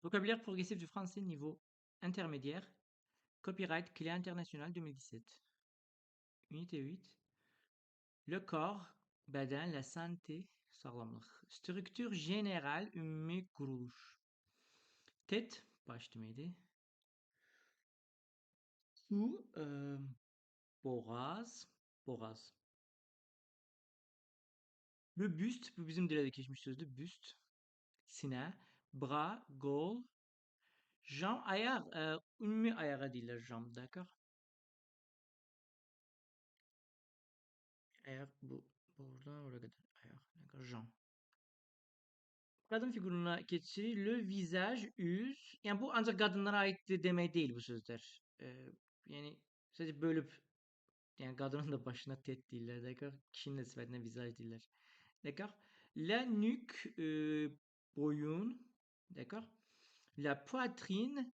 Vocabulaire progressif du français niveau intermédiaire. Copyright Clé internationale 2017. Unité 8. Le corps, beden, la santé, sağlamlık. Structure générale, ümumi kuruluş. Tête, baş demeydi. Su, boğaz, boğaz. Le buste, bu bizim dile de geçmiş sözdü. Büst, sine, bras, kol, jam, ayak, ümumi ayağa deyirlər jam, d'accord? Ayak bu, buradan oraya kadar ayak, d'accord, jam. Kadın figürüne geçici, le visage, yüz. Yani bu ancak kadınlara ait demek değil bu sözler. Yani sadece bölüp yani kadının da başına tet değiller, d'accord? Kişinin de sıfatına visage değiller. D'accord? La nuque, boyun, d'accord? La poitrine,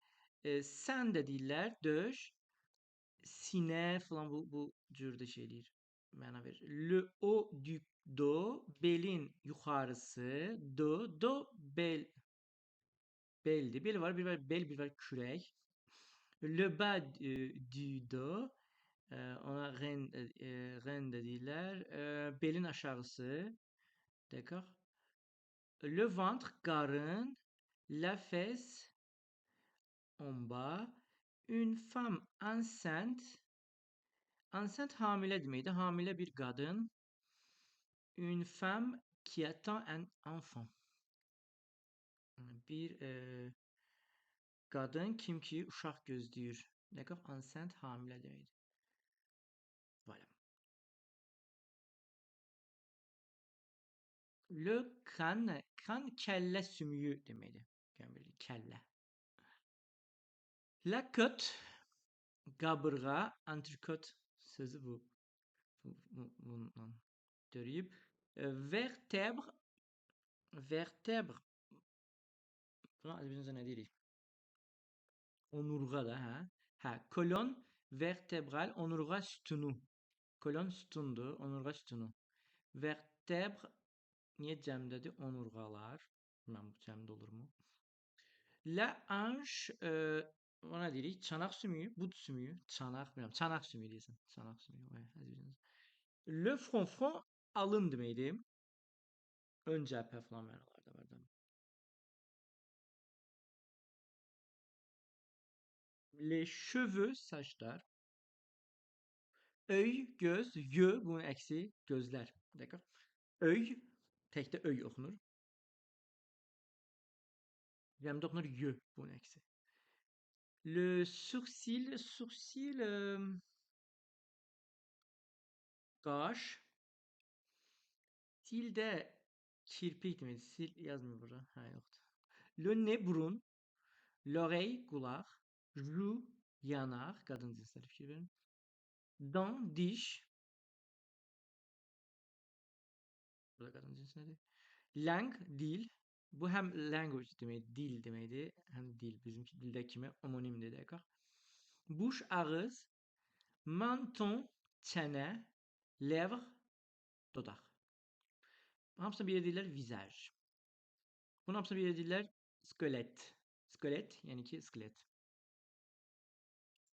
sen de değiller, döş. Sine falan bu cürde şeyler. Mana verir. Le haut du dos, belin yukarısı, do bel, beldi. Bel var, bir var bel, bir var kürek. Le bas du dos, ona ren dediler. Belin aşağısı, d'accord? Le ventre, karın. La fesse, en bas. Une femme enceinte, enceinte hamile demeydi. Hamile bir kadın. Une femme qui attend un enfant. Bir kadın kim ki uşaq gözləyir. D'accord? Enceinte hamilə deməkdir. Voilà. Le crâne, crâne kəllə sümüyü deməkdir. Gəlin kəllə. La côte, qabırğa, antrikot sözü bu. Bundan görüb. Vertèbre, vertèbre. Buna bizimizə nə deyirik? Onurğa da, hə? Hə, kolon vertebral, onurğa sütunu. Kolon sütundur, onurğa sütunu. Vertèbre niyə cəmdədir? Onurğalar. Bilməm bu cəmdə olurmu? La hanche, ona deyirik çanaq sümüyü, bud sümüyü, çanaq, bilməm, çanaq sümüyü deyirsən. Çanaq sümüyü, vay, əziziniz. Le front alın deməkdir. Ön cəbhə falan mənalarda var da. Les cheveux, saçlar. Öy, göz, yö bunun əksi gözlər. D'accord? Öy, təkdə öy oxunur. Cəmdə oxunur yö bunun əksi. Le sourcil, sourcil, qaş. Sil də kirpik demək. Sil yazmıyor burada. Hə, yoxdur. Le nez, burun. L'oreille, qulaq. Joue, yanaq. Qadın cinsləri fikir verin. Dent, diş. Burada qadın cinsləri. Langue, dil. Bu həm language demək, dil deməkdir. Həm dil. Bizimki dildə kimi homonimdir, d'accord? Bouche, ağız. Menton, çənə. Lèvre, dodaq. Hamısına bir deyirlər visaj. Bunun hamısına bir deyirlər skelet. Skelet, yəni ki, skelet.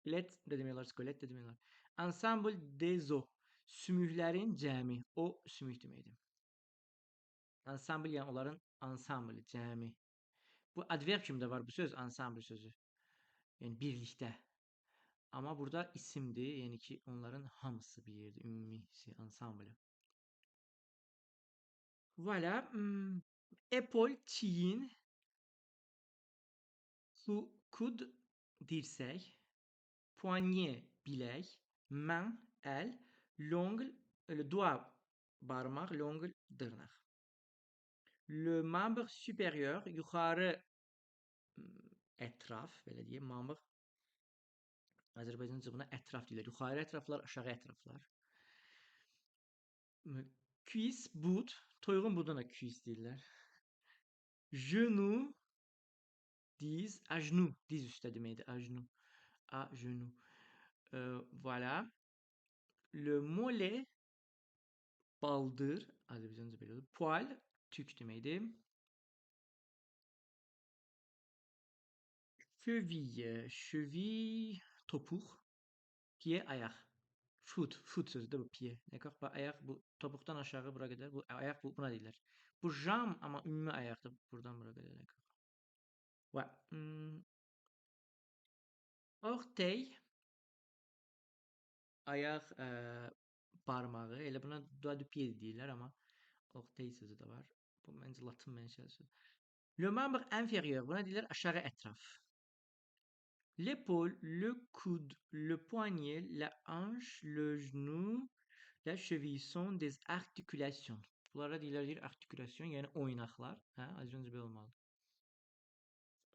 Skelet də demək olar, skelet də demək olar. Ensemble des os. Sümüklərin cəmi. O sümük deməkdir. Ensemble yəni onların ansamblı, cəmi. Bu adverb kimdə var bu söz? Ensemble sözü. Yəni birlikdə. Amma burada isimdir, yəni ki, onların hamısı bir yerdə, ümumisi, ensemble. Voilà. Épaule, çiyin. Coude, dirsək. Poignet, bilək. Main, əl. L'ongle, le doigt, barmaq. L'ongle, dırnaq. Le membre supérieur, yuxarı ətraf, belə deyək, membre. Azərbaycanca buna ətraf deyirlər. Yuxarı ətraflar, aşağı ətraflar. Cuisse, bud. Toyuğun buduna cuisse deyirlər. Genou, diz. À genoux, diz üstə deməkdir. À genoux. À genoux. Voilà. Le mollet, baldır. Azərbaycanca belə olur. Poil, tük deməkdir. Cheville. Cheville. Topuk. Pied, ayak. Foot sözü de bu pied. D'accord? Bak ayak bu topuktan aşağı buraya kadar. Bu ayak buna değiller. Bu jam ama ümumi ayakta buradan buraya kadar. D'accord? Ouais. Orteil. Ayak parmağı. Elə buna doigt de pied deyirlər ama orteil sözü de var. Bu məncə Latın mənşəli söz. Le membre inférieur. Buna deyirlər aşağı ətraf. L'épaule, le coude, le poignet, la hanche, le genou, la cheville sont des articulations. Bunlara deyirlər artikulation, yəni oynaqlar. Hə, az öncə belə olmalı.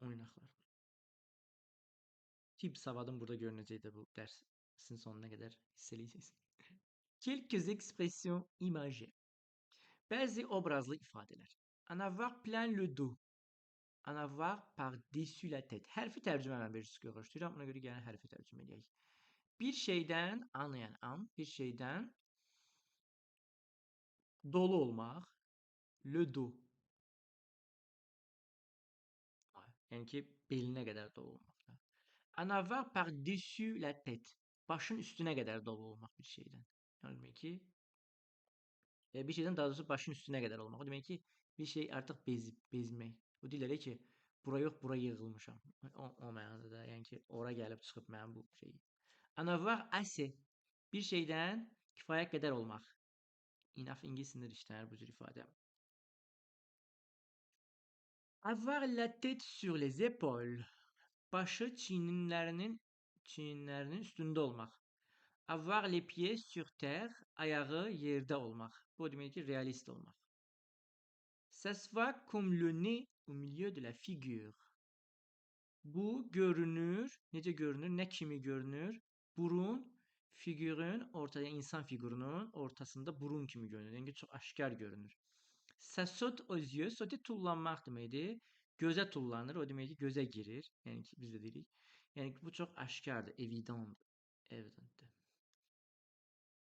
Oynaqlar. Tip savadım burada görünəcəkdir bu dərsin sonuna qədər hiss eləyəcəksiniz. Quelques expressions imagées. Bəzi obrazlı ifadələr. En avoir plein le dos. En avoir par-dessus la tête. Hərfi tərcümə mən bir görüşdürürəm. Ona görə gəlin hərfi tərcümə edək. Bir şeydən anlayan an, bir şeydən dolu olmaq. Le dos. Yəni ki, belinə qədər dolu olmaq. En avoir par-dessus la tête. Başın üstünə qədər dolu olmaq bir şeydən. Yəni demək ki, bir şeydən daha doğrusu başın üstünə qədər olmaq. O demək ki, bir şey artıq bezmək. O deyirlər ki, bura yox, bura yığılmışam. O mənada, yəni ki, ora gəlib çıxıb mənim bu şeyi. En avoir assez. Bir şeydən kifayət qədər olmaq. Enough ingiliscəsində işlənir bu cür ifadə. Avoir la tête sur les épaules. Başı çiyinlərinin üstündə olmaq. Avoir les pieds sur terre, ayağı yerdə olmaq. Bu demək ki, realist olmaq. S'asseoir comme le nez au milieu de la figure. Bu görünür, necə görünür, nə kimi görünür? Burun figürün ortada, insan figurunun ortasında burun kimi görünür. Yəni ki, çox aşkar görünür. Ça saute aux yeux, sauter tullanmaq deməkdir. Gözə tullanır, o demək ki, gözə girir. Yəni ki, biz də deyirik. Yəni ki, bu çox aşkardır, evidentdir. Evidentdir.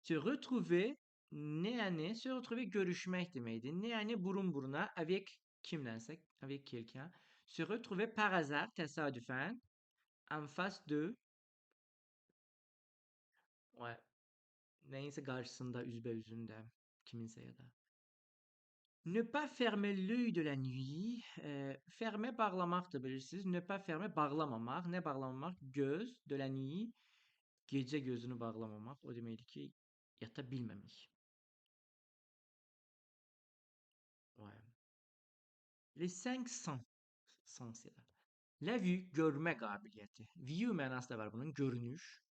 Se retrouver, ne yani? Se retrouver görüşmək deməkdir. Ne yani burun buruna, avec kimlənsə, avec quelqu'un. Se retrouver par hasard, təsadüfən, en face de, ouais, nəyinsə qarşısında, üzbəüzündə, kiminsə ya da. Ne pas fermer l'œil de la nuit. Fermer bağlamaqdır bilirsiniz. Ne pas fermer bağlamamaq. Ne bağlamamaq? Göz de la nuit. Gecə gözünü bağlamamaq. O deməkdir ki, yata bilməmək. Ouais. Les 5 sens. Sens ya da. La vue, görmə qabiliyyəti. View mənası da var bunun, görünüş.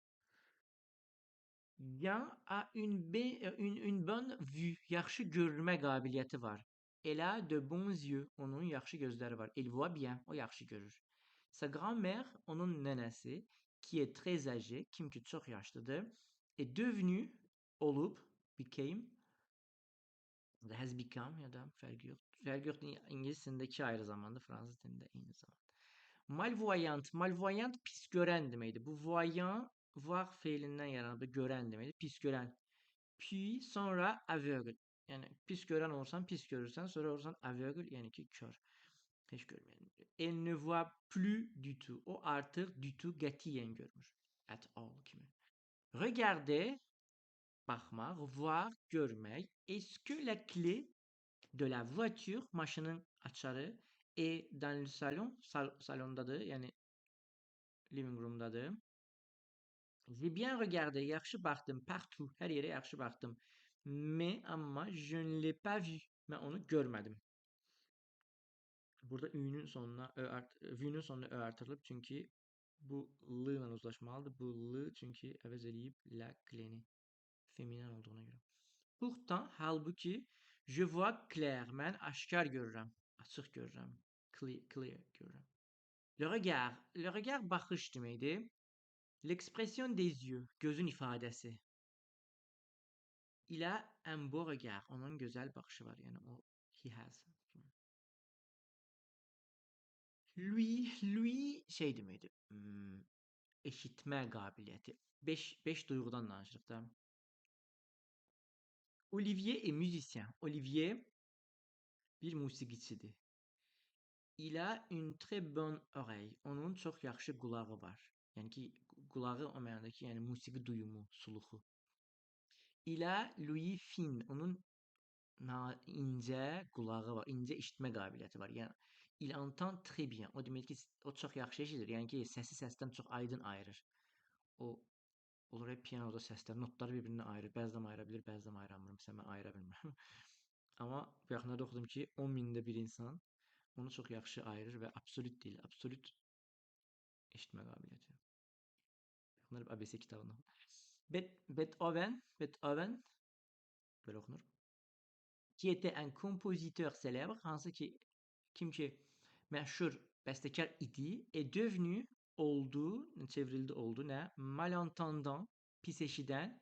Yan a une bonne vue. Yaxşı görmə qabiliyyəti var. Elle a de bons yeux. Onun yaxşı gözləri var. Elle voit bien. O yaxşı görür. Sa grand-mère, onun nənəsi, qui est très âgée, kim ki çox yaşlıdır, est devenue, olub, became, has become ya da fərqi yox. Fərqi yoxdur. İngiliscəsində iki ayrı zamanda, fransız dilində eyni zamanda. Malvoyant. Malvoyant pis görən deməkdir. Bu voyant, voir feilindən yaranıb görən deməkdir. Pis görən. Puis sonra aveugle. Yəni pis görən olsan, pis görürsən, sonra olursan aveugle, yəni ki, kör. Heç görməyən. Elle ne voit plus du tout. O artıq du tout qətiyyən görmür. At all kimi. Regarder, baxmaq, voir, görmək. Est-ce que la clé de la voiture, maşının açarı, est dans le salon, salondadır, yəni living roomdadır. J'ai bien regardé, yaxşı baxdım, partout, hər yerə yaxşı baxdım. Mais amma je ne l'ai pas vu. Mən onu görmədim. Burada ü'nün sonuna v'nün sonuna ö artırılıb çünki bu l ilə uzlaşmalıdır. Bu l çünki əvəz eləyib la clé-ni. Feminen olduğuna görə. Pourtant, halbuki je vois clair. Mən aşkar görürəm. Açıq görürəm. Clear görürəm. Le regard. Le regard baxış deməkdir. L'expression des yeux. Gözün ifadəsi. Il a un beau regard. Onun gözəl baxışı var. Yəni o he has. Lui şey deməkdir. Eşitmə qabiliyyəti. 5 duyğudan danışırıq da. Olivier est musicien. Olivier bir musiqiçidir. Il a une très bonne oreille. Onun çox yaxşı qulağı var. Yəni ki, qulağı o mənada ki, yəni musiqi duyumu, suluğu. Il a l'ouïe fine. Onun incə qulağı var, incə eşitmə qabiliyyəti var. Yəni il entend très bien. O demək ki, o çox yaxşı eşidir. Yəni ki, səsi səsdən çox aydın ayırır. O olur hep piyanoda səslər, notları bir-birindən ayırır. Bəzən ayıra bilir, bəzən ayıramır. Məsələn, mən ayıra bilmirəm. Amma bu yaxınlarda oxudum ki, 10 mində bir insan onu çox yaxşı ayırır və absolut deyil, absolut eşitmə qabiliyyəti. Bunlar ABC kitabında. Beethoven böyle okunur. Qui était un compositeur célèbre, hansı ki kim ki məşhur bəstəkar idi, est devenu oldu, çevrildi oldu nə? Malentendant, pis eşidən,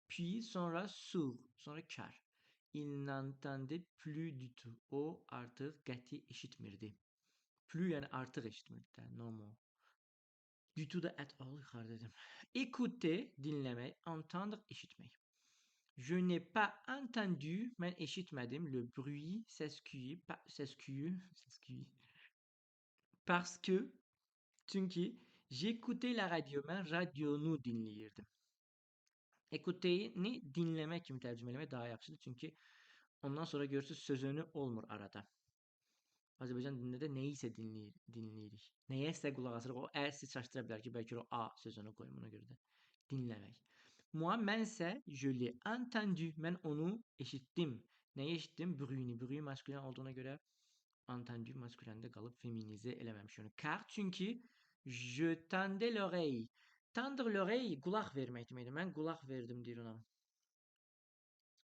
puis sonra sourd, sonra kar. Il n'entendait plus du tout. O artıq qəti eşitmirdi. Plus yəni artıq eşitmirdi. No more. Du tout da at all yuxarı dedim. Écouter, dinləmək, entendre, eşitmək. Je n'ai pas entendu, mən eşitmədim, le bruit s'escuyer, parce que, çünki j'écoutais la radio, mən radionu dinləyirdim. Écouter-ni dinləmək kimi tərcümə eləmək daha yaxşıdır, çünki ondan sonra görürsüz sözünü olmur arada. Azərbaycan dilində də nəyisə dinləyirik. Nəyəsə qulaq asırıq. O ə sizi çaşdıra bilər ki, bəlkə o a sözünü qoyum ona görə də. Dinləmək. Moi, mənsə, je l'ai entendu. Mən onu eşitdim. Nəyi eşitdim? Bruit-ni. Bruit maskülen olduğuna görə entendu masküləndə qalıb feminizə eləməmiş onu. Car çünki je tendais l'oreille. Tendre l'oreille qulaq vermək deməkdir. Mən qulaq verdim deyir ona.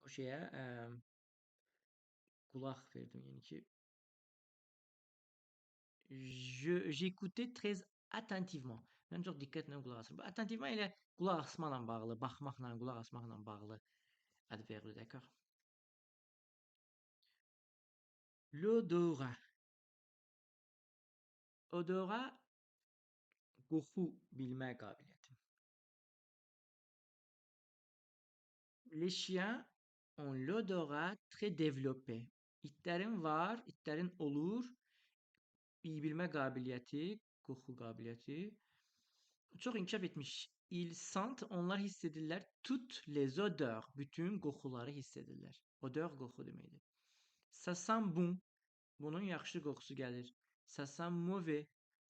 O şeyə qulaq verdim. Yəni ki j'écoutais très attentivement. Mən çox diqqətlə qulaq asırdım. Attentivement elə qulaq asmaqla bağlı, baxmaqla, qulaq asmaqla bağlı adverbidir, d'accord? L'odorat. Odorat qoxu bilmə qabiliyyəti. Les chiens ont l'odorat très développé. İtlərin var, itlərin olur iyi bilmə qabiliyyəti, qoxu qabiliyyəti çox inkişaf etmiş. Ils sentent, onlar hiss edirlər, toutes les odeurs, bütün qoxuları hiss edirlər. Odeur qoxu deməkdir. Ça sent bon, bunun yaxşı qoxusu gəlir. Ça sent mauvais,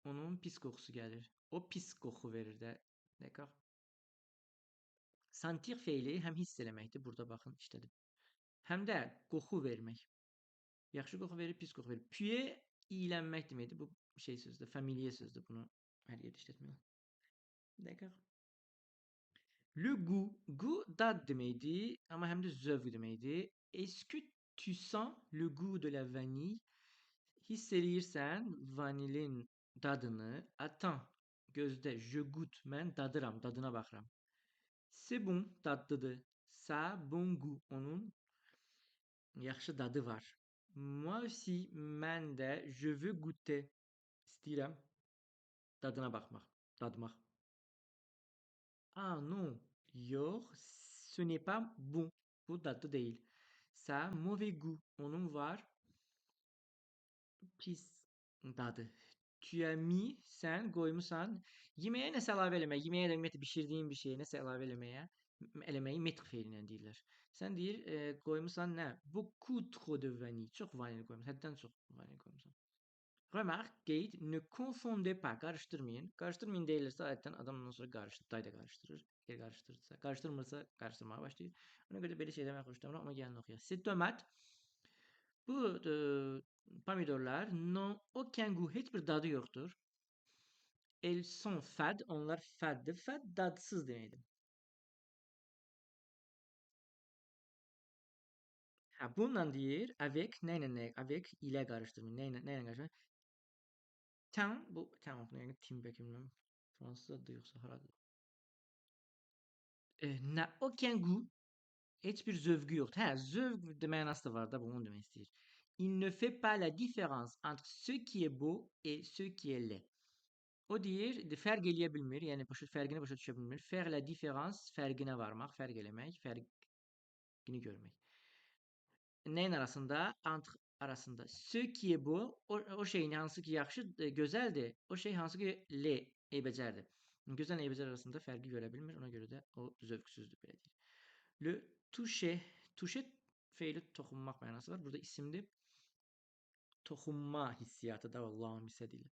onun pis qoxusu gəlir. O pis qoxu verir də, d'accord? Sentir feili həm hiss eləməkdir, burada baxın işlədim. Həm də qoxu vermək. Yaxşı qoxu verir, pis qoxu verir. Puer iylənmək deməkdir. Bu şey sözdür, familiye sözdür. Bunu hər yerdə işlətmirlər. D'accord? Le goût. Goût dad deməkdir, amma həm də zövq deməkdir. Est-ce que tu sens le goût de la vanille? Hiss eləyirsən vanilin dadını. Attends, gözdə. Je goûte. Mən dadıram, dadına baxıram. C'est bon, dadlıdır. Ça bon goût. Onun yaxşı dadı var. Moi aussi, mən də je veux goûter. İstəyirəm dadına baxmaq, dadmaq. Ah non, yox, ce n'est pas bon. Bu dadlı deyil. Ça a mauvais goût. Onun var pis dadı. Tu as mis, sən qoymusan. Yeməyə nəsə əlavə eləmək. Yeməyə də ümumiyyətlə bişirdiyin bir şeyə nəsə əlavə eləməyi metr feilindən deyirlər. Sən deyir, qoymusan nə? Beaucoup trop de vanille. Çox vanil qoymusan. Həddən çox vanil qoymusan. Remarque, qeyd, ne confondez pas, qarışdırmayın. Qarışdırmayın deyilirsə, adətən adam ondan sonra day da qarışdırır. Eğer qarışdırırsa, qarışdırmırsa qarışdırmağa başlayır. Ona görə belə şeylər mən xoşlamıram, amma gəlin oxuyaq. Ces tomates, bu pomidorlar n'ont aucun goût, heç bir dadı yoxdur. Elles sont fades, onlar faddır. Fad dadsız deməkdir. Ha, bununla deyir, avec, nə, avec ilə qarışdırmayın. Nə ilə qarışdırmayın? Tam, bu tam oxunur, yəni tim bəlkə bilmirəm. Fransızca yoxsa haradır? N'a aucun goût. Heç bir zövqü yoxdur. Hə, zövq də mənası da var da, bunu demək istəyir. Il ne fait pas la différence entre ce qui est beau et ce qui est laid. O deyir, fərq eləyə bilmir, yəni fərqini başa düşə bilmir. Faire la différence, fərqinə varmaq, fərq eləmək, fərqini görmək. Nəyin arasında? Entre arasında. Ce qui est beau, o şeyin hansı ki yaxşı, gözəldir. O şey hansı ki eybəcərdir. Gözəl eybəcər arasında fərqi görə bilmir. Ona görə də o zövqsüzdür belə deyir. Le toucher, toucher feili toxunmaq mənası var. Burada isimdir. Toxunma hissiyatı da Allah'ın hissə deyil.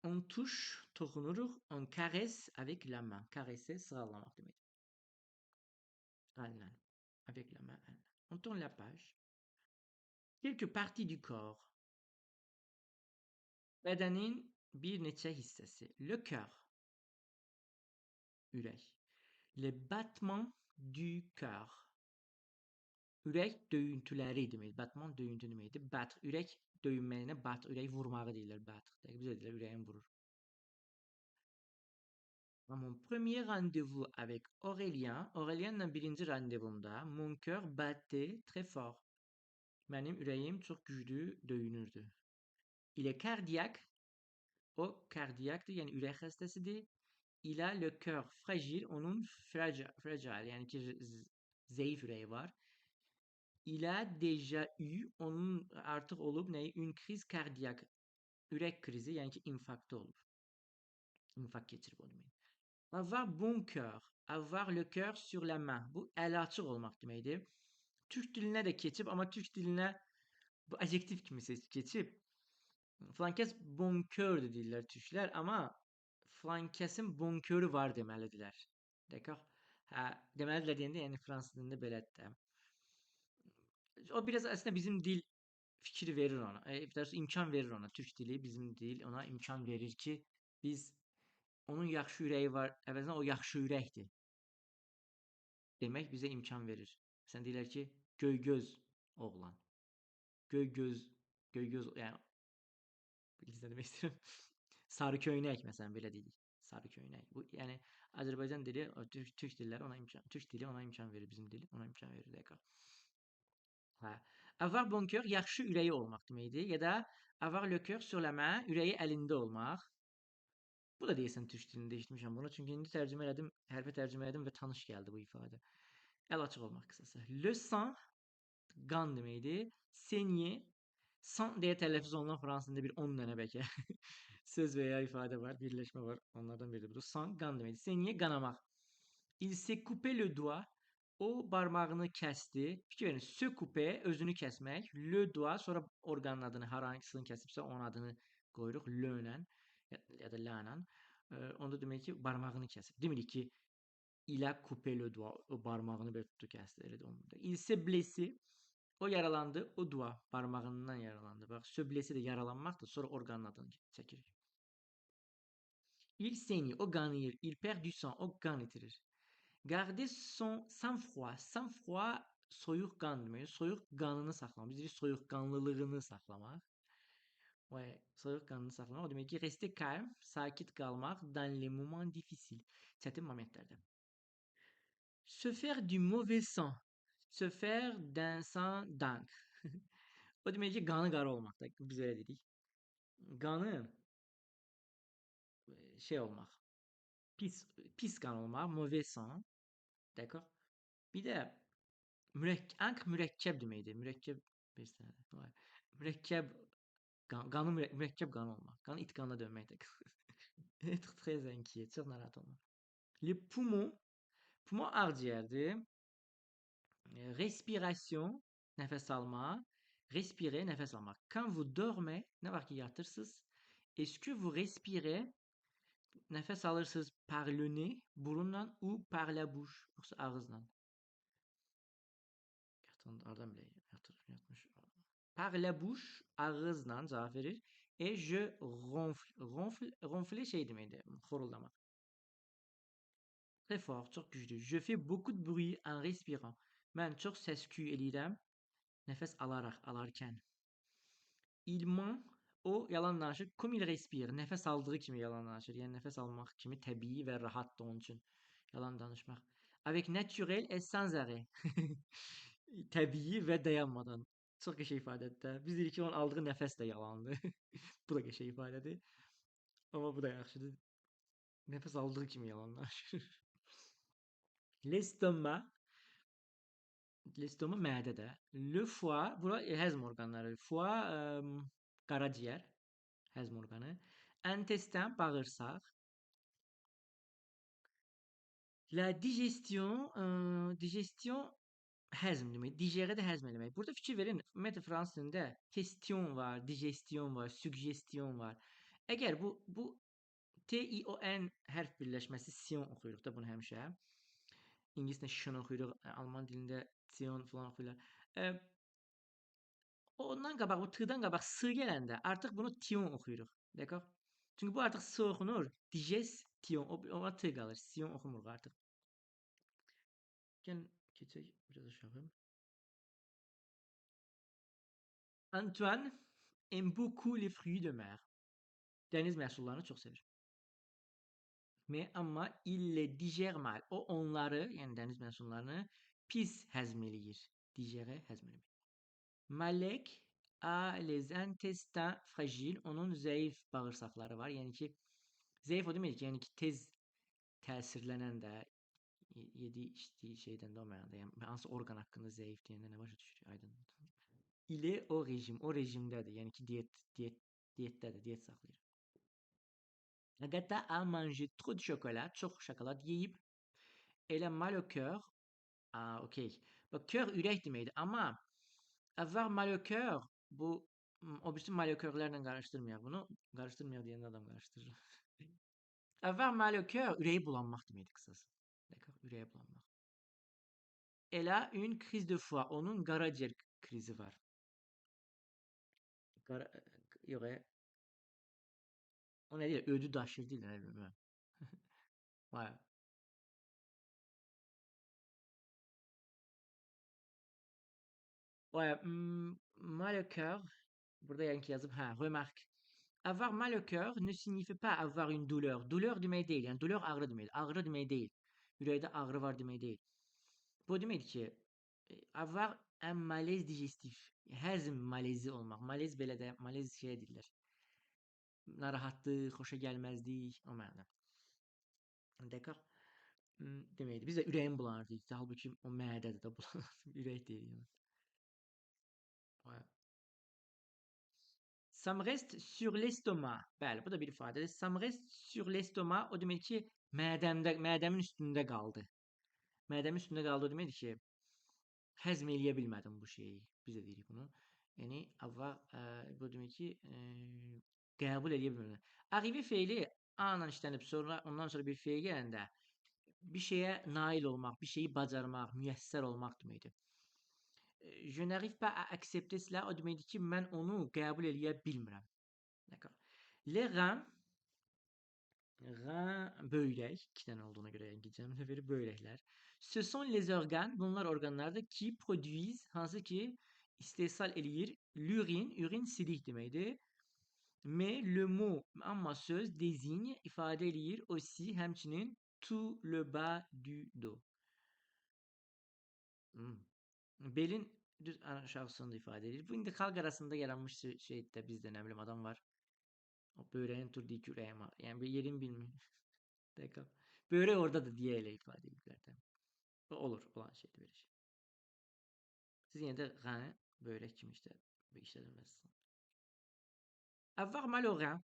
On touche, toxunuruq. On caresse avec la main. Caresser sığallamaq deməkdir. Əllə. Avec la main, əllə. On tourne la page. Quelques parties du corps. Bədənin bir neçə hissəsi. Le cœur. Ürək. Les battements du cœur. Ürək döyüntüləri demək. Battement döyüntü deməkdir. Battre. Ürək döyünməyinə battre. Ürəyi vurmağı deyirlər battre. Bizə deyirlər ürəyin vurur. À mon premier rendez-vous avec Aurélien, Aurélien birinci randevumda mon cœur battait très fort. Mənim ürəyim çox güclü döyünürdü. Il est cardiaque. O kardiyakdır, yəni ürək xəstəsidir. Il a le cœur fragile. Onun fragile, yəni ki zəif ürəyi var. Il a déjà eu, onun artıq olub nəyi? Une crise cardiaque. Ürək krizi, yəni ki infarktı olub. İnfarkt keçirib o demək. Avoir bon cœur. Avoir le cœur sur la main. Bu əli açıq olmaq deməkdir. Türk dilinə də keçib, amma Türk dilinə bu adjektiv kimi keçib. Filankəs bonkördür deyirlər türklər, amma filankəsin bonkörü var deməlidirlər. D'accord? Hə, deməlidirlər deyəndə, yəni fransız dilində belədir də. O biraz əslində bizim dil fikir verir ona. İmkan verir ona. Türk dili, bizim dil ona imkan verir ki, biz onun yaxşı ürəyi var, əvəzinə o yaxşı ürəkdir demək bizə imkan verir. Sən deyirlər ki, göygöz oğlan. Göygöz, göygöz, yəni bilirsən demək istəyirəm. Sarı köynək məsələn belə deyirik. Sarı köynək. Bu yəni Azərbaycan dili, Türk dilləri ona imkan, Türk dili ona imkan verir, bizim dil ona imkan verir dəqiq. Hə. Avoir bon cœur yaxşı ürəyi olmaq deməkdir ya da avoir le cœur sur la main, ürəyi əlində olmaq. Bu da deyəsən Türk dilində eşitmişəm bunu. Çünki indi tərcümə elədim, hərfi tərcümə elədim və tanış gəldi bu ifadə. Əl açıq olmaq qısası. Le sang qan deməkdir. Saigner sang deyə tələffüz olunan fransız dilində bir 10 dənə bəlkə söz və ya ifadə var, birləşmə var. Onlardan biridir bu. Sang qan deməkdir. Saigner qanamaq. Il s'est coupé le doigt. O barmağını kəsdi. Fikir verin, se couper özünü kəsmək, le doigt sonra orqanın adını, hər hansını kəsibsə onun adını qoyuruq le-lə ya da la-lə. Onda demək ki, barmağını kəsib. Demirik ki, il a coupé le doigt. O barmağını belə tutdu, kəsdi. Elə də olmur. Il s'est blessé. O yaralandı. O doigt barmağından yaralandı. Bax, se blessé də yaralanmaqdır. Sonra orqanın adını çəkirik. Il saigne. O qanayır. Il perd du sang. O qan itirir. Garder son sang-froid. Sang-froid soyuqqan deməkdir. Soyuqqanını saxlamaq. Biz deyirik soyuqqanlılığını saxlamaq. Ouais, soyuqqanını saxlamaq. O demək ki, rester calme, sakit qalmaq dans les moments difficiles. Çətin momentlərdə. Se faire du mauvais sang. Se faire d'un sang d'encre. O demək ki, qanı qara olmaq da. Biz elə dedik. Qanı şey olmaq. Pis qan olmaq, mauvais sang. D'accord? Bir də encre mürəkkəb deməkdir. Mürəkkəb bir saniyə. Mürəkkəb qanı mürəkkəb qan olmaq. Qanı it qanına dönməkdir. Être très inquiet. Çox narahat olmaq. Le poumon. Poumon ağciyərdir. Respiration, nəfəs alma. Respirer, nəfəs almaq. Quand vous dormez, nə vaxt ki yatırsınız, est-ce que vous respirez, nəfəs alırsınız par le nez, burunla, ou par la bouche, yoxsa ağızla? Hardan bilək, yatmış. Par la bouche, ağızla cavab verir. Et je ronfle. Ronfle şey deməkdir, xoruldamaq. Très fort, çox güclü. Je fais beaucoup de bruit en respirant. Mən çox səs-küy eləyirəm, nəfəs alarkən. Il ment, o yalan danışır. Comme il respire, nəfəs aldığı kimi yalan danışır. Yəni nəfəs almaq kimi təbii və rahatdır onun üçün yalan danışmaq. Avec naturel et sans arrêt. Təbii və dayanmadan. Çox qəşəng ifadədir də. Biz deyirik ki, onun aldığı nəfəs də yalandır. Bu da qəşəng ifadədir. Amma bu da yaxşıdır. Nəfəs aldığı kimi yalan danışır. L'estomac. L'estomac mədədə. Le foie, bura həzm orqanları. Foie, qaraciyər, həzm orqanı. Intestin, bağırsaq. La digestion, digestion həzm demək. Digere də həzm eləmək. Burada fikir verin, ümumiyyətlə fransız dilində question var, digestion var, suggestion var. Əgər bu T-I-O-N hərf birləşməsi sion oxuyuruq da bunu həmişə. İngiliscə şın oxuyuruq, alman dilində sion falan oxuyurlar. Ondan qabaq, bu t-dan qabaq s gələndə artıq bunu tion oxuyuruq. D'accord? Çünki bu artıq s oxunur. Digestion, ona t qalır. Sion oxumuruq artıq. Gəlin keçək biraz aşağı. Antoine aime beaucoup les fruits de mer. Dəniz məhsullarını çox sevir. Mais amma il les digère mal. O onları, yəni dəniz məhsullarını pis həzm eləyir. Digere həzm eləmək. Malek a les intestins fragiles. Onun zəif bağırsaqları var. Yəni ki, zəif o demək ki, yəni ki, tez təsirlənən də, yediyi, içdiyi şeydən də o mənada. Yəni hansı orqan haqqında zəif deyəndə nə başa düşürük? Aydın. Il est au régime. O rejimdədir. Yəni ki, diyetdədir, diyet saxlayır. Agatha a mangé trop de chocolat. Çox şokolad yeyib. Elle a mal au cœur. Okey. Bak, cœur ürək deməkdir. Amma avoir mal au cœur, bu o birisi mal au cœurlərlə qarışdırmayaq bunu. Qarışdırmayaq deyəndə adam qarışdırır. Avoir mal au cœur ürəyi bulanmaq deməkdir qısası. D'accord? Ürəyi bulanmaq. Elle a une crise de foie. Onun qaraciyər krizi var. Yox, o nə deyir? Ödü daşır deyil, nə bilmirəm. Ouais. Ouais, mal au cœur. Burada yəni ki yazıb, hə, remarque. Avoir mal au cœur ne signifie pas avoir une douleur. Douleur demək deyil. Yəni douleur ağrı deməkdir. Ağrı demək deyil. Ürəkdə ağrı var demək deyil. Bu deməkdir ki, avoir un malaise digestif. Həzm malezi olmaq. Malez belə də, malez şey deyirlər. Narahatlıq, xoşa gəlməzlik, o mənada. D'accord? Deməkdir. Biz də ürəyin bulanır deyirik. Halbuki o mədədir də bulanır. Ürək deyil yəni. Ouais. Ça me reste sur l'estomac. Bəli, bu da bir ifadədir. Ça me reste sur l'estomac o demək ki, mədəmin üstündə qaldı. Mədəmin üstündə qaldı o deməkdir ki, həzm eləyə bilmədim bu şeyi. Biz də deyirik bunu. Yəni avoir bu demək ki, qəbul eləyə bilmədim. Arrivé feili anla işlənib sonra ondan sonra bir feil gələndə bir şeyə nail olmaq, bir şeyi bacarmaq, müyəssər olmaq deməkdir. Je n'arrive pas à accepter cela o deməkdir ki, mən onu qəbul eləyə bilmirəm. D'accord. Les reins, böyrək, 2 dənə olduğuna görə İngilizcəmdə verir böyrəklər. Ce sont les organes, bunlar orqanlardır ki produisent, hansı ki istehsal eləyir l'urine, urine sidik deməkdir. Mais le mot, amma söz désigne, ifadə eləyir aussi həmçinin tout le bas du dos. Belin düz aşağısını da ifadə edir. Bu indi xalq arasında yaranmış şeydə bizdə nə bilim adam var. O böreğin turduğu ki ürəyim var. Yəni bir yerin bilmir. D'accord. Börek orada da diye elə ifadə ediblər də. Bu olur olan şeydir belə şey. Siz yenə də rein, börek kimi işlədilməzsiniz. Avoir mal au rein.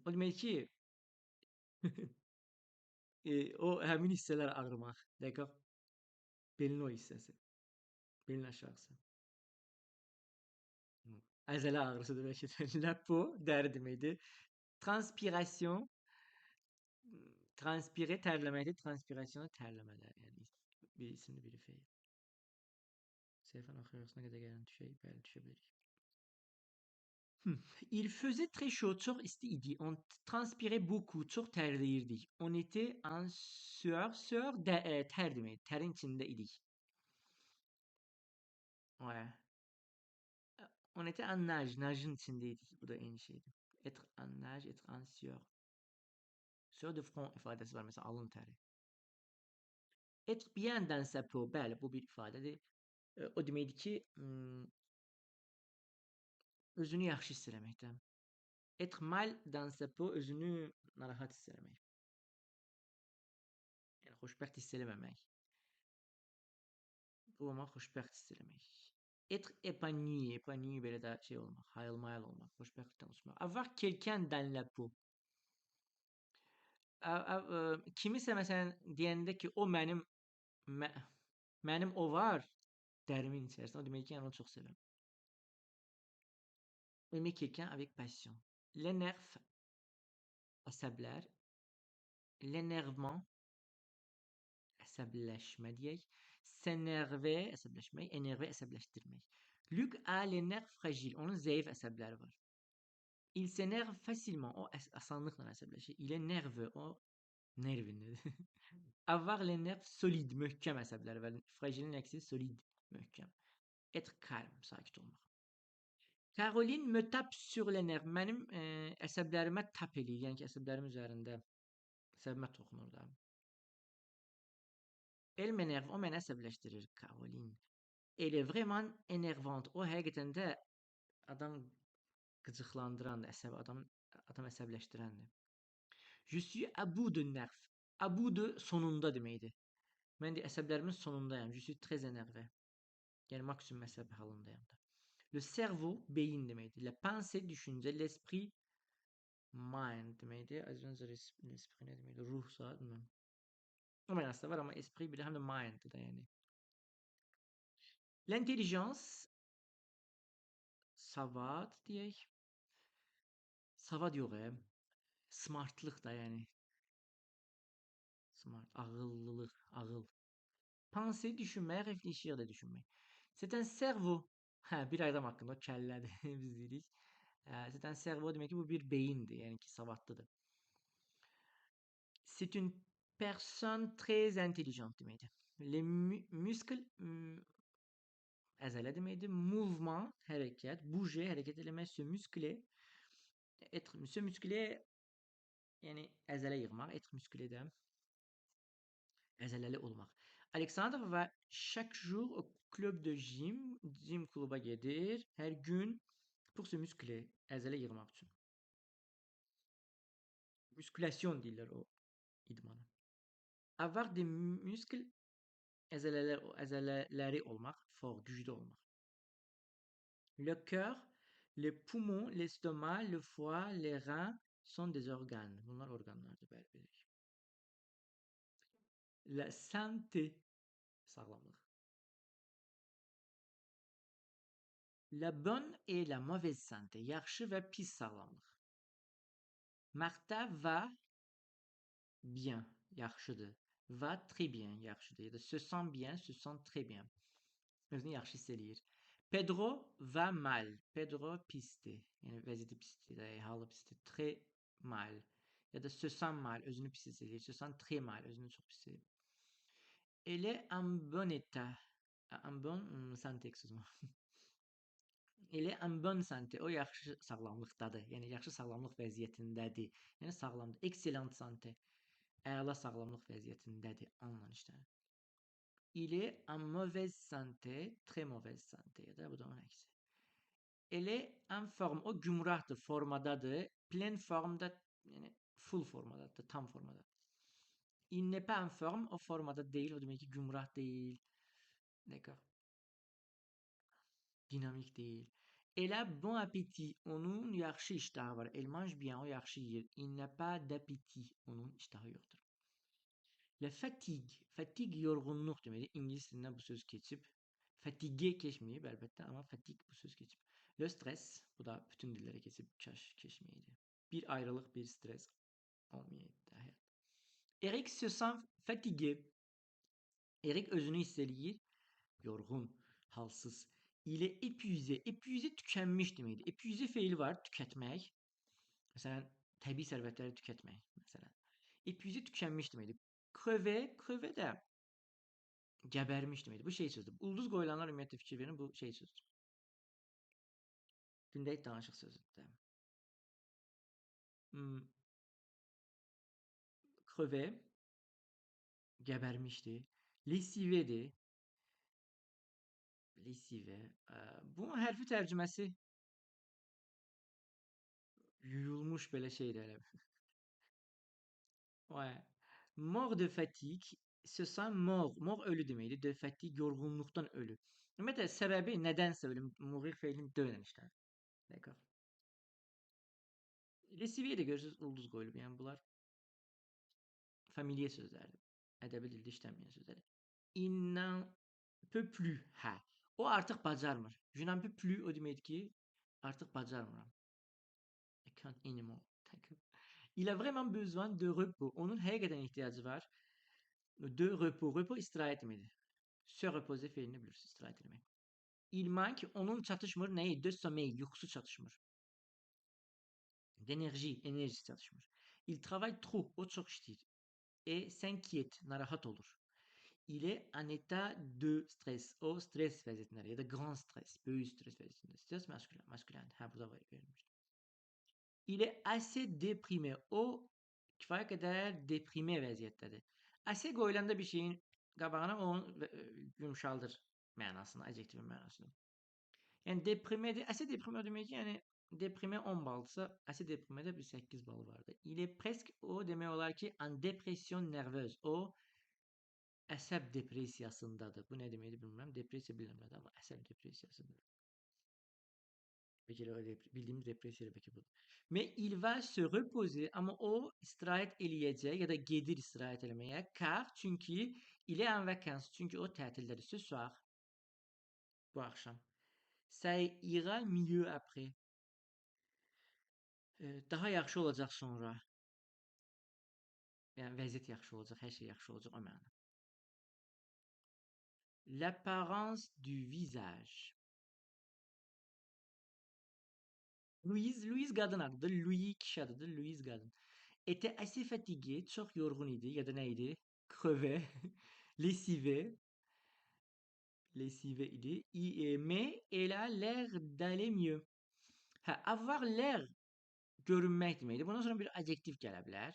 O demək ki o həmin hissələr ağrımaq. D'accord. Belin o hissəsi. Belin aşağısı. Əzələ ağrısı demək ki. La peau, dəri deməkdir. Transpiration, transpire terleməkdir. Transpiration terləmələr. Yəni bir isimli biri feil. Səhifənin axırına qədər gələn düşək, bəli düşə bilərik. Il faisait très chaud, çox isti idi. On transpirait beaucoup, çox tərləyirdik. On était en sueur, sueur tər demək, tərin içində idik. Ouais. On était en nage, najın içindeydik. Bu da eyni şeydir. Être en nage, être en sueur. Sueur de front ifadəsi var, məsələn, alın təri. Être bien dans sa peau, bəli, bu bir ifadədir. O deməkdir ki, özünü yaxşı hiss eləməkdən. Être mal dans sa peau, özünü narahat hiss eləmək. Yəni xoşbəxt hiss eləməmək. olmaq, xoşbəxt hiss eləmək. Être épanoui, épanoui belə də şey olmaq, hayıl-mayıl olmaq, xoşbəxtlikdən uçmaq. Avoir quelqu'un dans la peau. Kimisə məsələn deyəndə ki, o mə, mənim o var dərimin içərisində. O demək ki, yəni onu çox sevirəm. Aimer quelqu'un avec passion. L'énerve, əsəblər. L'énervement, əsəbləşmə deyək. S'énerver, əsəbləşmək. Énerver, əsəbləşdirmək. Luc a les nerfs fragiles. Onun zəif əsəbləri var. Il s'énerve facilement. O asanlıqla əsəbləşir. Il est nerveux. O nervinlidir. Avoir les nerfs solides. Möhkəm əsəbləri var. Fragilin əksi solide. Möhkəm. Être calme. Sakit olmaq. Caroline me tape sur les nerfs. Mənim əsəblərimə tap eləyir. Yəni ki, əsəblərim üzərində əsəbimə toxunur da. Elle m'énerve. O məni əsəbləşdirir. Caroline. Elle est vraiment énervante. O həqiqətən də adam qıcıqlandıran, adam əsəbləşdirəndir. Je suis à bout de nerfs. À bout de sonunda deməkdir. Mən də əsəblərimin sonundayam. Je suis très énervé. Yəni maksimum əsəb halındayam da. Le cerveau beyin deməkdir. La pensée düşüncə, l'esprit mind deməkdir. Az öncə l'esprit nə deməkdir? Ruhsa, bilmirəm. O mənası da var, amma esprit bir həm də minddir da yəni. L'intelligence savad deyək. Savad yox, smartlıq da yəni. Smart, ağıllılıq, ağıl. Penser, düşünmək, réfléchir də düşünmək. C'est un cerveau. Hə, bir adam haqqında o kəllədir biz deyirik. C'est un cerveau demək ki, bu bir beyindir, yəni ki, savadlıdır. C'est une personne très intelligente deməkdir. Les muscles əzələ deməkdir. Mouvement, hərəkət, bouger, hərəkət eləmək, se muscler. Être, se muscler, yəni əzələ yığmaq, être musclé-də. Əzələli olmaq. Alexandre va chaque jour au club de gym kluba gedir hər gün pour se muscler, əzələ yığmaq üçün. Musculation deyirlər o idmana. Avoir des muscles, əzələləri olmaq, fort, güclü olmaq. Le cœur, les poumons, l'estomac, le foie, les reins sont des organes. Bunlar orqanlardır, bəli bilək. La santé, sağlamlıq. La bonne et la mauvaise santé, yaxşı və pis sağlamlıq. Martha va bien, yaxşıdır. Va très bien, yaxşıdır. Ya da se sent bien, se sent très bien. Özünü yaxşı hiss eləyir. Pedro va mal. Pedro pisdir. Yəni vəziyyəti pisdir, halı pisdir. Très mal. Ya da se sent mal, özünü pis hiss eləyir. Se sent très mal, özünü çox pis eləyir. Elle est en bon état. En bon santé, excuse-moi. Elə en bonne santé, o yaxşı sağlamlıqdadır. Yəni yaxşı sağlamlıq vəziyyətindədir. Yəni sağlamdır. Excellent santé. Əla sağlamlıq vəziyyətindədir. Anla işlənir. Il est en mauvaise santé, très mauvaise santé. Ya da bu da onun əksi. Elle est en forme. O gümrahdır, formadadır. Plein formda, yəni full formadadır, tam formada. Il n'est pas en forme, o formada deyil. O demək ki, gümrah deyil. D'accord. Dinamik deyil. Elle a bon appétit. Onun yaxşı iştahı var. Elle mange bien. O yaxşı yeyir. Il n'a pas d'appétit. Onun iştahı yoxdur. La fatigue. Fatigue yorğunluq deməkdir. İngilis dilindən bu söz keçib. Fatigue keçməyib əlbəttə, amma fatigue bu söz keçib. Le stress. Bu da bütün dillərə keçib. Kaş keçməyəydi. Bir ayrılıq, bir stres olmayaydı həyat. Eric se sent fatigué. Eric özünü hiss eləyir. Yorğun, halsız. Il est épuisé. Épuisé tükənmiş deməkdir. Épuisé feili var, tükətmək. Məsələn, təbii sərvətləri tükətmək. Məsələn. Épuisé tükənmiş deməkdir. Crevé, crevé də gəbərmiş deməkdir. Bu şey sözdür. Ulduz qoyulanlar ümumiyyətlə fikir verin, bu şey sözdür. Gündəlik danışıq sözüdür. Crevé gəbərmişdir. Lesivédir. Lesivé. Bunun hərfi tərcüməsi yuyulmuş belə şeydir elə. Ouais. Mort de fatigue. Se sent mort. Mort ölü deməkdir. De fatigue, yorğunluqdan ölü. Ümumiyyətlə səbəbi nədənsə ölüm. Mourir feilini döyməmişlər. D'accord. Lesiviyə də görürsüz ulduz qoyulub. Yəni bunlar familiye sözlərdir. Ədəbi dildə işlənməyən sözlərdir. Il n'en peut plus. Hə. O artıq bacarmır. Je n'en peux plus o deməkdir ki, artıq bacarmıram. I can't anymore. D'accord. Il a vraiment besoin de repos. Onun həqiqətən ehtiyacı var. De repos. Repos istirahət deməkdir. Se reposer feilini bilirsiniz, istirahət etmək. Il manque, onun çatışmır nəyi? De sommeil, yuxusu çatışmır. D'énergie, enerjisi çatışmır. Il travaille trop, o çox işləyir. Et s'inquiète, narahat olur. Il est en état de stress. O stres vəziyyətindədir ya da grand stress, böyük stres vəziyyətində. Stres maskülen, maskülendir. Hə, burada var verilmiş. Il est assez déprimé. O kifayət qədər deprimé vəziyyətdədir. Assez qoyulanda bir şeyin qabağına onu yumşaldır mənasında, adjektivin mənasında. Yəni deprimedir. Assez deprimé demək ki, yəni deprimé 10 baldısa, assez deprimédə bir 8 balı vardı. Il est presque o demək olar ki, en dépression nerveuse. O əsəb depressiyasındadır. Bu nə deməkdir bilmirəm. Depressiya bilmirəm amma əsəb depressiyasındadır. Bəlkə elə bildiyimiz depressiya bəlkə budur. Mais il va se reposer, amma o istirahət eləyəcək ya da gedir istirahət eləməyə. Car çünki il est en vacances. Çünki o tətildədir. Ce soir. Bu axşam. Ça ira mieux après. Daha yaxşı olacaq sonra. Yəni vəziyyət yaxşı olacaq, hər şey yaxşı olacaq o məna. L'apparence du visage. Louise qadın adıdır. Louis kişi adıdır. Louise qadın. Était assez fatigué, çox yorğun idi ya da nə idi? Crevé, lessivé. Lessivé idi. Mais elle a l'air d'aller mieux. Hə, avoir l'air görünmək deməkdir. Bundan sonra bir adjektiv gələ bilər.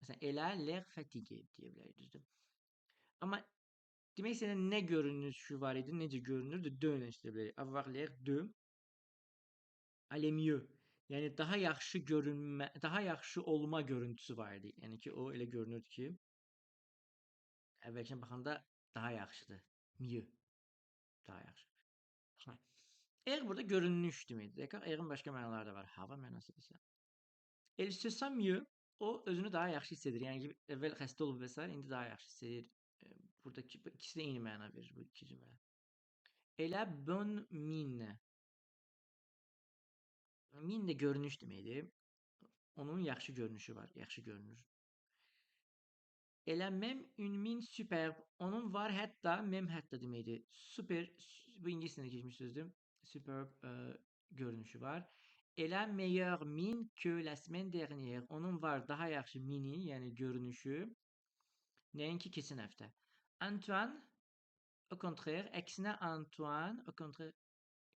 Məsələn, elle a l'air fatigué deyə bilərik, düzdür? Amma demək istəyən nə görünüşü var idi, necə görünürdü, de ilə işləyə bilərik. Avoir l'air de aller mieux. Yəni daha yaxşı görünmə, daha yaxşı olma görüntüsü var idi. Yəni ki, o elə görünürdü ki, əvvəlkinə baxanda daha yaxşıdır. Mieux. Daha yaxşı. Hə. Air burada görünüş deməkdir. Air'in başqa mənaları da var. Hava mənası isə. Elle se sent mieux. O özünü daha yaxşı hiss edir. Yəni ki, əvvəl xəstə olub və s. indi daha yaxşı hiss edir. Buradakı ikisi də eyni məna verir bu iki cümlə. Elle a bonne mine. Mine də görünüş deməkdir. Onun yaxşı görünüşü var, yaxşı görünür. Elle a même une mine superbe. Onun var hətta, même hətta deməkdir. Super, bu ingilis dilində keçmiş sözdür. Superb görünüşü var. Elle a meilleure mine que la semaine dernière. Onun var daha yaxşı mini, yəni görünüşü. Nəinki keçən həftə. Antoine, au contraire, əksinə Antoine, au contraire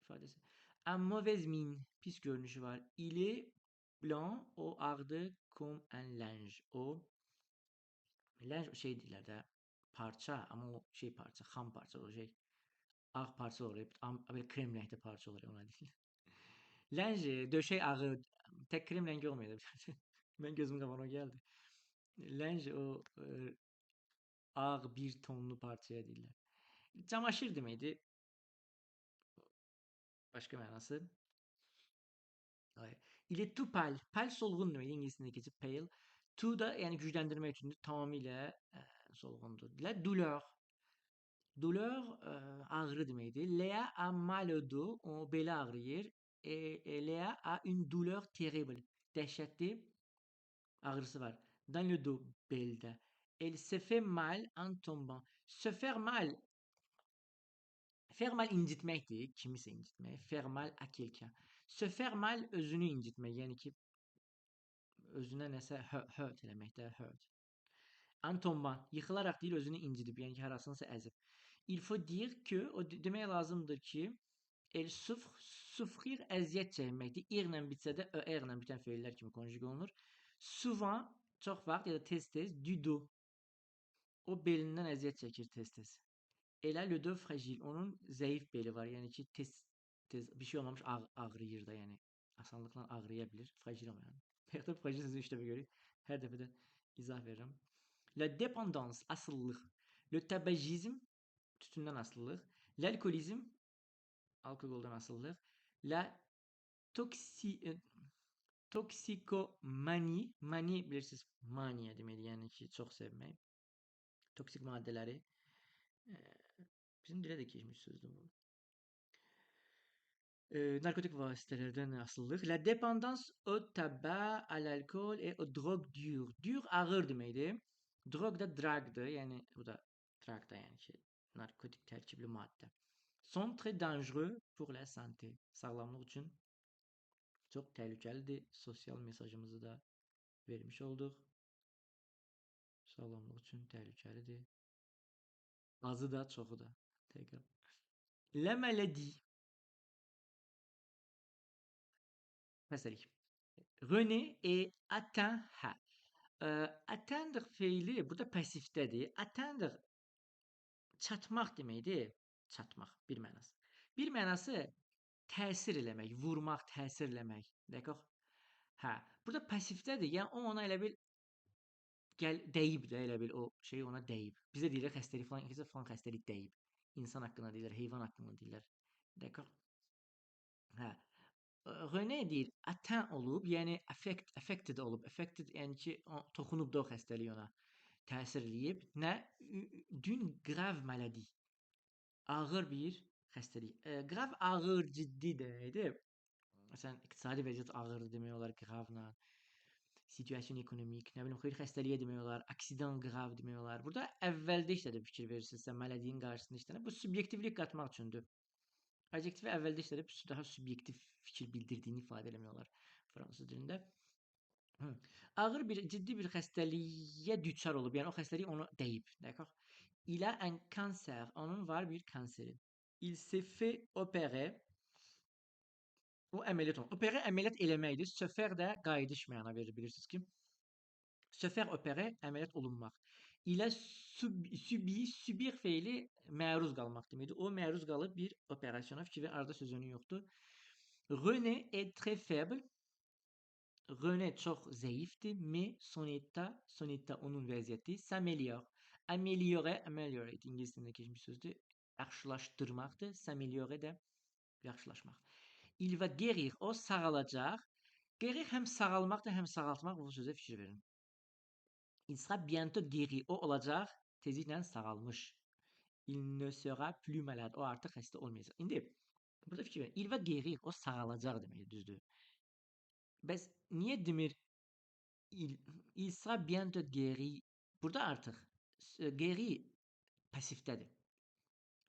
ifadəsi. En mauvaise mine, pis görünüşü var. Il est blanc, o ağdır comme un linge. O linge şey deyirlər də, parça, amma o şey parça, xam parça, o şey ağ parça olur, belə krem rəngdə parça olur, ona deyirlər. Linge döşək ağı, tək krem rəngi olmayacaq. Mən gözümün qabağına gəldi. Linge o ağ bir tonlu parçaya deyirlər. Camaşır deməkdir. Başqa mənası. Il est tout pâle. Pâle solğun demək ingilis dilində keçib pale. Tout da yəni gücləndirmək üçündür. Tamamilə solğundur. La douleur. Douleur ağrı deməkdir. Léa a mal au dos. O beli ağrıyır. Léa a une douleur terrible. Dəhşətli ağrısı var. Dans le dos, beldə. Elle se fait mal en tombant. Se faire mal. Faire mal incitməkdir. Kimisə incitmək. Faire mal à quelqu'un. Se faire mal özünü incitmək. Yəni ki, özünə nəsə hurt eləməkdə, hurt. En tombant, yıxılaraq deyil, özünü incidib, yəni ki, harasınsa əzib. Il faut dire que, o demək lazımdır ki, elle souffre, souffrir əziyyət çəkməkdir. İrlə bitsə də, ərlə bitən feillər kimi konjug olunur. Souvent, çox vaxt ya da tez-tez, du dos. O belindən əziyyət çəkir tez-tez. Elle a le dos fragile. Onun zəif beli var, yəni ki, tez bir şey olmamış ağrıyır da, yəni asanlıqla ağrıya bilir. Fragile olmayan. Hətta fragile sözü 3 dəfə görürük. Hər dəfə də izah verirəm. La dépendance, asıllıq. Le tabagisme, tütünden asılılık. L'alkolizm, alkolden asılılık. La toksi, toksikomani, mani bilirsiniz mania demeli yani ki çok sevmek. Toksik maddeleri. e, Bizim dile de geçmiş sözdü bu. Narkotik vasıtalardan asılılık. La dépendance au tabac, à l'alkol et aux drogues dures. Dur ağır demeydi. Drog da dragdı. Yani bu da drag da yani şey, narkotik terkipli madde. Sont très dangereux pour la santé. Sağlamlık için çok tehlikelidir. Sosyal mesajımızı da vermiş olduk. Sağlamlık için tehlikelidir. Azı da çoku da. Tekrar. La maladie. Hastalık. René est atteint. Ha. Atteindre fiili burada pasiftedir. Atteindre çatmaq deməkdir. Çatmaq bir mənası. Bir mənası təsir eləmək, vurmaq, təsir eləmək. D'accord? Hə, burada pasifdədir. Yəni o ona elə bil gəl dəyib də elə bil o şey ona dəyib. Bizə deyirlər xəstəlik falan, kəsə falan xəstəlik dəyib. İnsan haqqında deyirlər, heyvan haqqında deyirlər. D'accord? Hə. Rene deyir, atteint olub, yəni affected olub. Affected yəni ki, toxunub da o xəstəlik ona. Təsir eləyib. Nə? D'une grave maladie. Ağır bir xəstəlik. Grav ağır, ciddi deməkdir. Məsələn, iqtisadi vəziyyət ağırdır demək olar gravla. Situasyon ekonomik, nə bilim, xeyir xəstəliyə demək olar, aksidan grav demək olar. Burada əvvəldə işlədib fikir verirsinizsə, məlediyin qarşısında işlənir. Bu subyektivlik qatmaq üçündür. Adjektivi əvvəldə işlədib daha subyektiv fikir bildirdiyini ifadə eləmək olar fransız dilində. Hı. Ağır bir, ciddi bir xəstəliyə düçar olub. Yəni o xəstəlik onu dəyib. D'accord? Il a un cancer. Onun var bir kanseri. Il s'est fait opérer. O əməliyyat olunur. Opéré əməliyyat eləməkdir. Se faire də qayıdış məna verir bilirsiniz ki. Se faire opérer əməliyyat olunmaq. Il a subi, subir feili məruz qalmaq deməkdir. O məruz qalıb bir operasyona. Fikir arada sözünün yoxdur. René est très faible. René çox zəifdir. Mais son état onun vəziyyəti s'améliore. Ameliorate ingilis dilində keçmiş sözdür. Yaxşılaşdırmaqdır. S'améliorer də yaxşılaşmaq. Il va guérir. O sağalacaq. Guérir həm sağalmaqdır, həm sağaltmaq. Bu sözə fikir verin. Il sera bientôt guéri. O olacaq tezliklə sağalmış. Il ne sera plus malade. O artıq xəstə olmayacaq. İndi burada fikir verin. Il va guérir. O sağalacaq deməkdir, düzdür. Bəs niyə demir il sera bientôt guéri? Burada artıq guéri pasifdədir.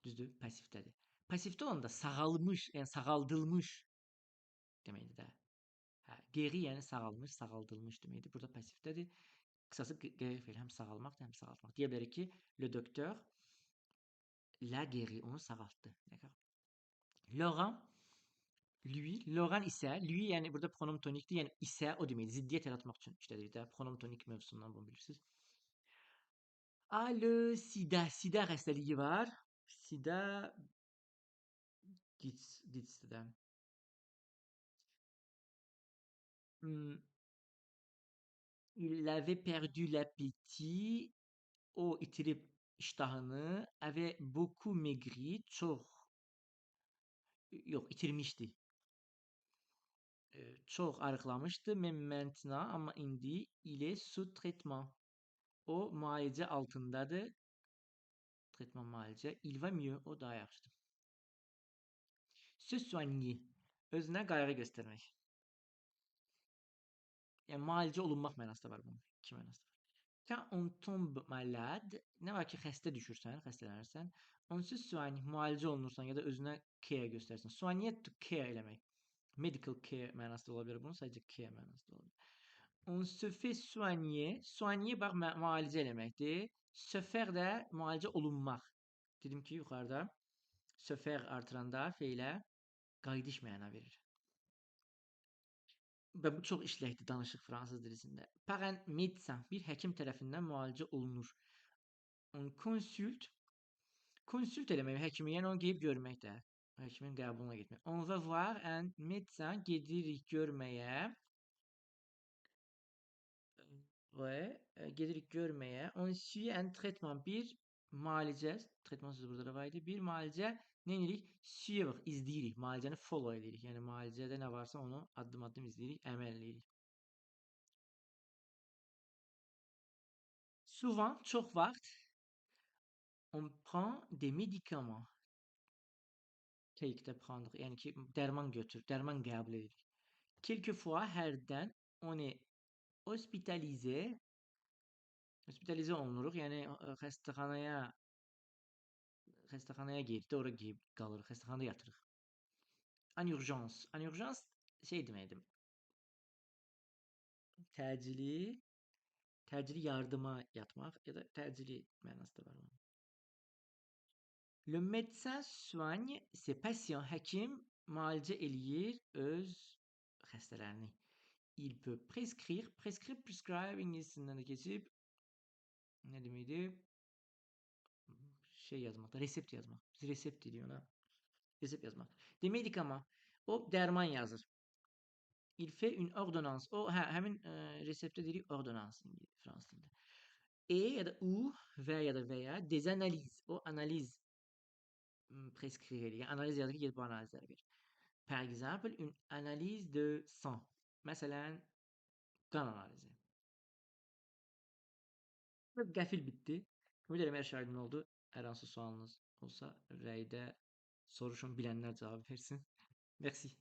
Düzdür? Pasifdədir. Pasifdə olanda sağalmış, yəni sağaldılmış deməkdir də. Hə, guéri yəni sağalmış, sağaldılmış deməkdir. Burada pasifdədir. Qısası guéri feili həm sağalmaqdır, həm sağaltmaq. Deyə bilərik ki, le docteur l'a guéri, onu sağaltdı. D'accord? Laurent Laurent isə, lui yəni burada pronom tonikdir, yəni isə o deməkdir. Ziddiyyət yaratmaq üçün işlədir də. Pronom tonik mövzusundan bunu bilirsiniz. Le sida, sida xəstəliyi var. Sida gitsdə. Il avait perdu l'appétit. O itirib iştahını. Avait beaucoup maigri. Çox yox, itirmişdi. Çox arıqlamışdı. Mais maintenant, amma indi il est sous traitement. O müalicə altındadır. Tretman müalicə. Il va mieux. O daha yaxşıdır. Se soigner. Özünə qayğı göstərmək. Yəni müalicə olunmaq mənasında var bunun. İki mənası var. Quand on tombe malade, nə var ki, xəstə düşürsən, xəstələnirsən, on se soigne, müalicə olunursan ya da özünə care göstərsən. Soigner to care eləmək. Medical care mənasında ola bilər bunun, sadəcə care mənasında ola bilər. On se fait soigner. Soigner bax müalicə eləməkdir. Se faire də müalicə olunmaq. Dedim ki, yuxarıda se faire artıranda feilə qayıdış məna verir. Və bu çox işləkdir danışıq fransız dilində. Par un médecin, bir həkim tərəfindən müalicə olunur. On consulte. Consult eləmək həkimi, yəni onu gedib görmək də. Həkimin qəbuluna getmək. On va voir un médecin, gedirik görməyə. Ouais, gedirik görməyə. On suit un traitement, bir Müalicə, tretman sözü burada da var idi. Bir müalicə nə edirik? Suivre, izləyirik. Müalicəni follow edirik. Yəni müalicədə nə varsa onu addım-addım izləyirik, əməl eləyirik. Souvent, çox vaxt on prend des médicaments. Take-də prendre, yəni ki, dərman götür, dərman qəbul edirik. Quelquefois, hərdən on est hospitalisé, hospitalizə olunuruq, yəni xəstəxanaya gedirik, ora qalırıq, xəstəxanada yatırıq. En urgence. En urgence şey deməkdir. Təcili, təcili yardıma yatmaq ya da təcili mənası da var onun. Le médecin soigne ses patients. Həkim müalicə eləyir öz xəstələrini. Il peut prescrire, prescribe, prescribe İngiliscəsindən də keçib. Nə deməkdir? Şey yazmaq, resept yazmaq. Biz resept deyirik ona. Resept yazmaq. Des médicaments. O dərman yazır. Il fait une ordonnance. O həmin reseptə deyirik ordonnance fransız dilində. Et ya da ou və ya da veya des analyses. O analiz prescrire edir. Yəni analiz yazır ki, gedib bu analizləri ver. Par exemple, une analyse de sang. Məsələn, qan analizi. Qəfil bitdi. Ümid edirəm hər şey aydın oldu. Hər hansı sualınız olsa rəydə soruşun, bilənlər cavab versin. Merci.